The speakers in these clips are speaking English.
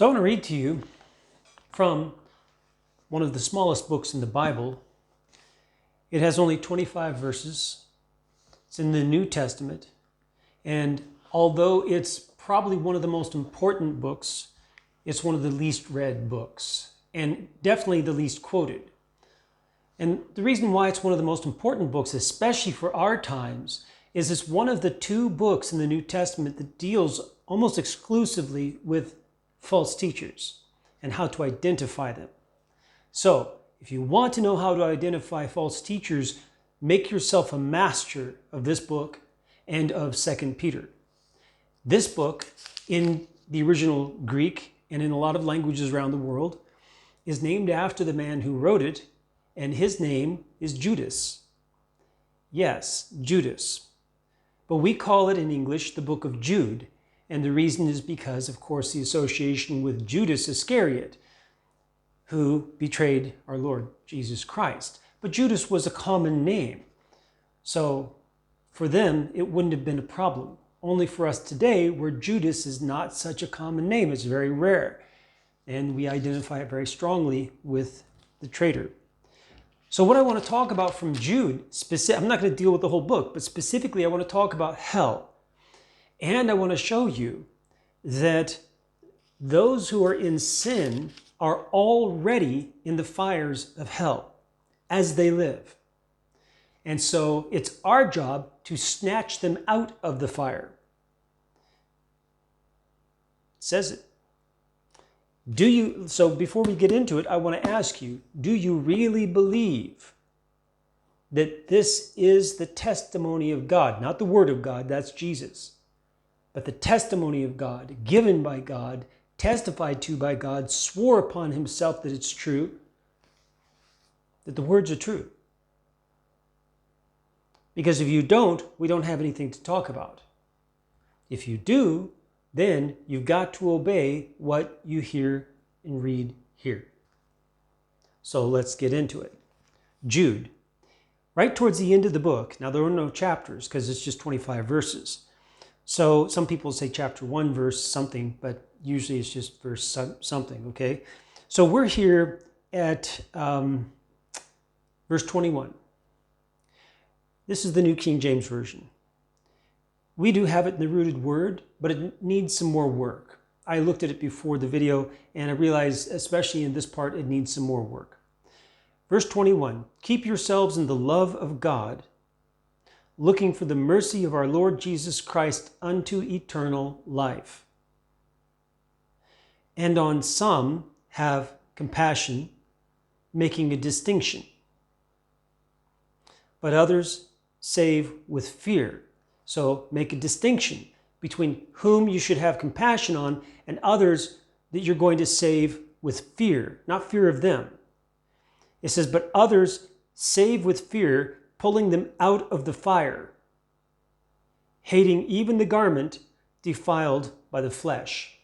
So I want to read to you from one of the smallest books in the Bible. It has only 25 verses. It's in the New Testament. And although it's probably one of the most important books, it's one of the least read books and definitely the least quoted. And the reason why it's one of the most important books, especially for our times, is it's one of the two books in the New Testament that deals almost exclusively with false teachers and how to identify them. So, if you want to know how to identify false teachers, make yourself a master of this book and of 2 Peter. This book, in the original Greek and in a lot of languages around the world, is named after the man who wrote it, and his name is Judas. Yes, Judas. But we call it in English the book of Jude, and the reason is because, of course, the association with Judas Iscariot, who betrayed our Lord Jesus Christ. But Judas was a common name, so for them it wouldn't have been a problem. Only for us today, where Judas is not such a common name, it's very rare, and we identify it very strongly with the traitor. So what I want to talk about from Jude, I'm not going to deal with the whole book, but specifically I want to talk about hell. And I want to show you that those who are in sin are already in the fires of hell as they live. And so it's our job to snatch them out of the fire. It says it. So before we get into it, I want to ask you, do you really believe that this is the testimony of God? Not the word of God, that's Jesus. But the testimony of God, given by God, testified to by God, swore upon himself that it's true, that the words are true. Because if you don't, we don't have anything to talk about. If you do, then you've got to obey what you hear and read here. So let's get into it. Jude, right towards the end of the book. Now there are no chapters because it's just 25 verses. So some people say chapter 1, verse something, but usually it's just verse something, okay? So we're here at verse 21. This is the New King James Version. We do have it in the rooted word, but it needs some more work. I looked at it before the video and I realized, especially in this part, it needs some more work. Verse 21, keep yourselves in the love of God, looking for the mercy of our Lord Jesus Christ unto eternal life. And on some have compassion, making a distinction, but others save with fear. So make a distinction between whom you should have compassion on and others that you're going to save with fear, not fear of them. It says, but others save with fear, pulling them out of the fire, hating even the garment defiled by the flesh.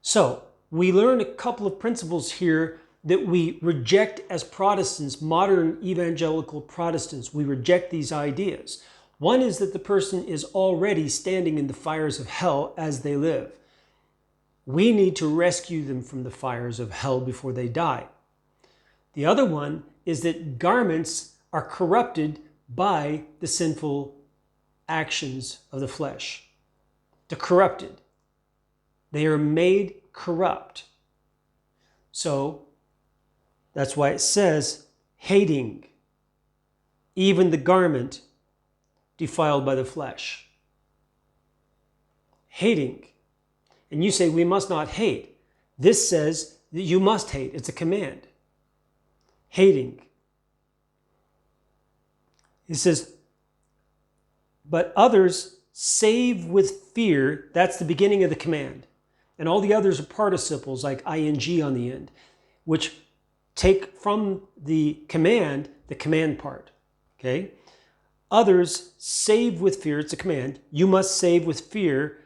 So we learn a couple of principles here that we reject as Protestants, modern evangelical Protestants. We reject these ideas. One is that the person is already standing in the fires of hell as they live. We need to rescue them from the fires of hell before they die. The other one is that garments are corrupted by the sinful actions of the flesh. They're corrupted. They are made corrupt. So that's why it says, hating even the garment defiled by the flesh. Hating. And you say, we must not hate. This says that you must hate. It's a command. Hating. It says, but others save with fear. That's the beginning of the command. And all the others are participles like ing on the end, which take from the command part. Okay? Others save with fear. It's a command. You must save with fear,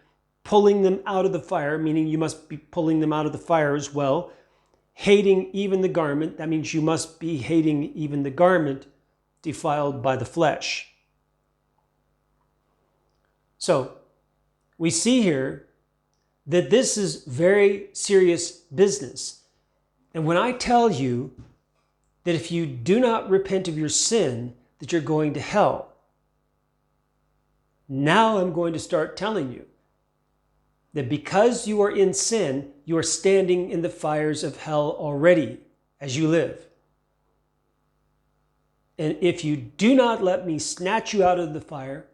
pulling them out of the fire, meaning you must be pulling them out of the fire as well. Hating even the garment. That means you must be hating even the garment defiled by the flesh. So we see here that this is very serious business. And when I tell you that if you do not repent of your sin, that you're going to hell, now I'm going to start telling you that because you are in sin, you are standing in the fires of hell already as you live. And if you do not let me snatch you out of the fire,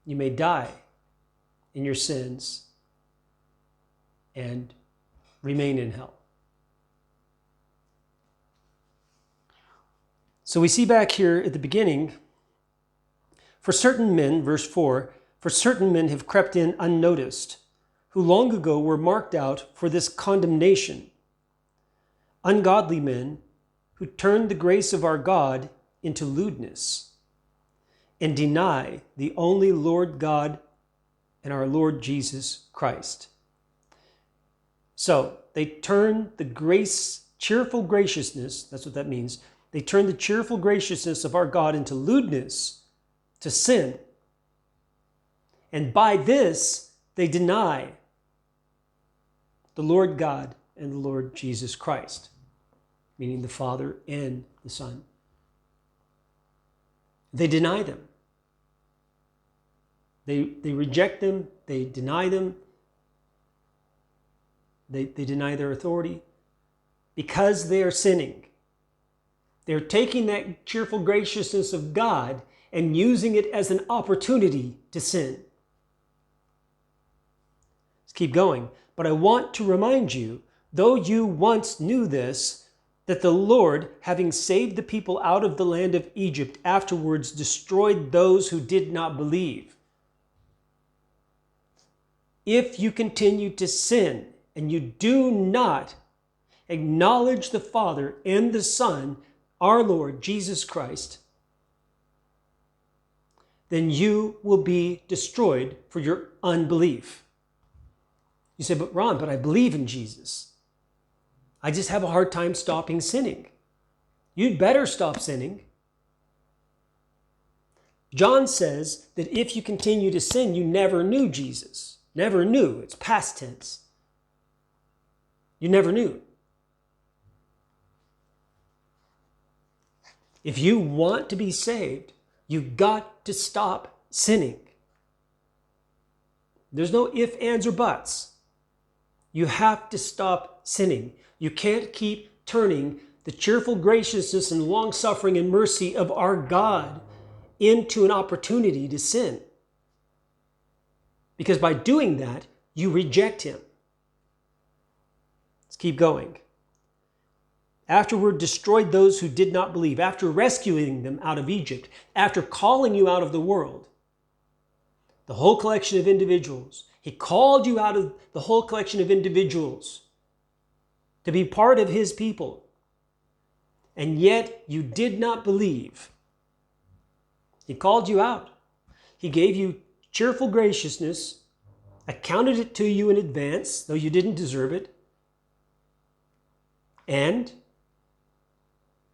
you may die in your sins and remain in hell. So we see back here at the beginning, for certain men, verse 4, for certain men have crept in unnoticed, who long ago were marked out for this condemnation. Ungodly men who turn the grace of our God into lewdness and deny the only Lord God and our Lord Jesus Christ. So they turn the cheerful graciousness, that's what that means. They turn the cheerful graciousness of our God into lewdness, to sin. And by this, they deny the Lord God and the Lord Jesus Christ, meaning the Father and the Son. They deny them. They reject them. They deny them. They deny their authority because they are sinning. They're taking that cheerful graciousness of God and using it as an opportunity to sin. Let's keep going. But I want to remind you, though you once knew this, that the Lord, having saved the people out of the land of Egypt, afterwards destroyed those who did not believe. If you continue to sin and you do not acknowledge the Father and the Son, our Lord Jesus Christ, then you will be destroyed for your unbelief. You say, but Ron, but I believe in Jesus. I just have a hard time stopping sinning. You'd better stop sinning. John says that if you continue to sin, you never knew Jesus. Never knew. It's past tense. You never knew. If you want to be saved, you've got to stop sinning. There's no ifs, ands, or buts. You have to stop sinning. You can't keep turning the cheerful graciousness and long-suffering and mercy of our God into an opportunity to sin. Because by doing that, you reject him. Let's keep going. Afterward destroyed those who did not believe, after rescuing them out of Egypt, after calling you out of the world, the whole collection of individuals. He called you out of the whole collection of individuals to be part of his people. And yet you did not believe. He called you out. He gave you cheerful graciousness, accounted it to you in advance, though you didn't deserve it. And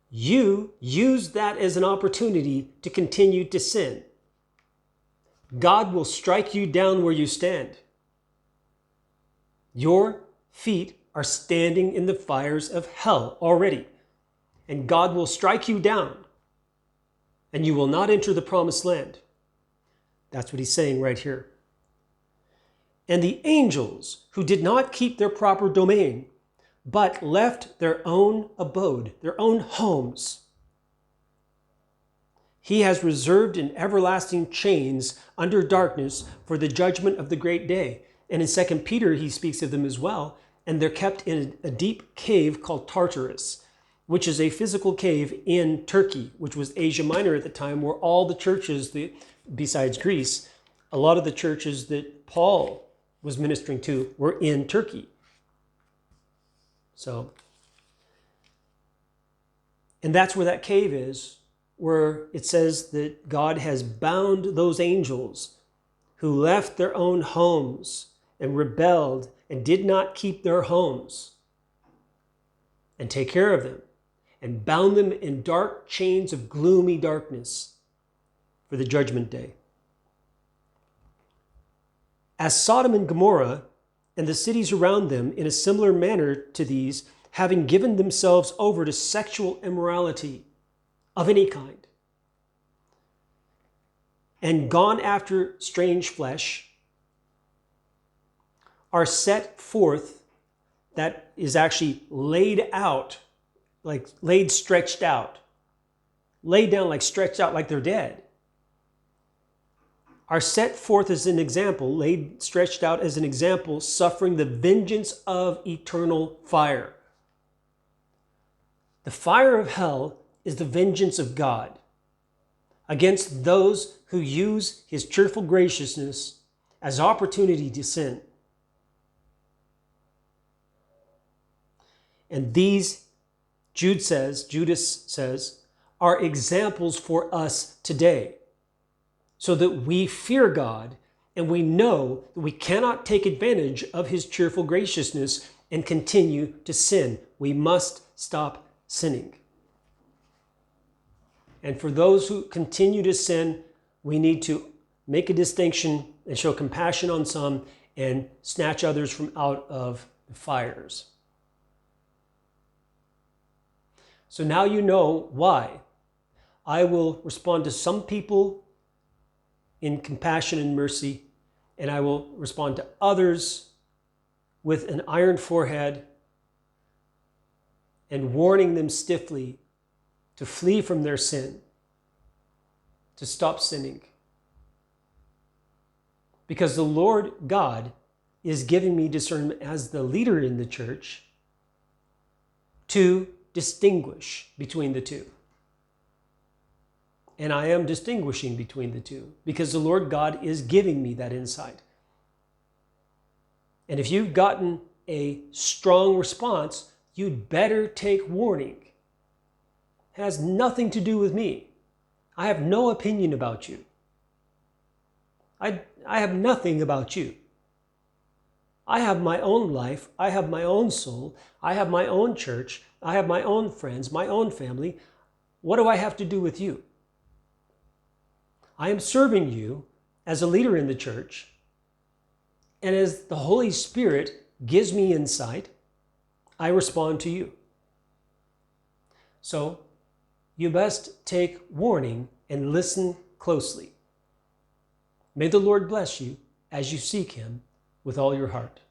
you use that as an opportunity to continue to sin. God will strike you down where you stand. Your feet are standing in the fires of hell already. And God will strike you down. And you will not enter the promised land. That's what he's saying right here. And the angels who did not keep their proper domain, but left their own abode, their own homes, he has reserved in everlasting chains under darkness for the judgment of the great day. And in 2 Peter, he speaks of them as well. And they're kept in a deep cave called Tartarus, which is a physical cave in Turkey, which was Asia Minor at the time, where all the churches, besides Greece, a lot of the churches that Paul was ministering to were in Turkey. So, and that's where that cave is, where it says that God has bound those angels who left their own homes and rebelled and did not keep their homes and take care of them, and bound them in dark chains of gloomy darkness for the judgment day. As Sodom and Gomorrah and the cities around them, in a similar manner to these, having given themselves over to sexual immorality of any kind, and gone after strange flesh, are set forth, that is actually laid out, like laid, stretched out, laid down, like stretched out, like they're dead, are set forth as an example, laid, stretched out as an example, suffering the vengeance of eternal fire. The fire of hell is the vengeance of God against those who use his cheerful graciousness as opportunity to sin. And these, Judas says, are examples for us today, so that we fear God and we know that we cannot take advantage of his cheerful graciousness and continue to sin. We must stop sinning. And for those who continue to sin, we need to make a distinction and show compassion on some and snatch others from out of the fires. So now you know why I will respond to some people in compassion and mercy, and I will respond to others with an iron forehead and warning them stiffly to flee from their sin, to stop sinning. Because the Lord God is giving me discernment as the leader in the church to distinguish between the two. And I am distinguishing between the two because the Lord God is giving me that insight. And if you've gotten a strong response, you'd better take warning. It has nothing to do with me. I have no opinion about you. I have nothing about you. I have my own life. I have my own soul. I have my own church. I have my own friends, my own family. What do I have to do with you? I am serving you as a leader in the church, and as the Holy Spirit gives me insight, I respond to you. So you best take warning and listen closely. May the Lord bless you as you seek him with all your heart.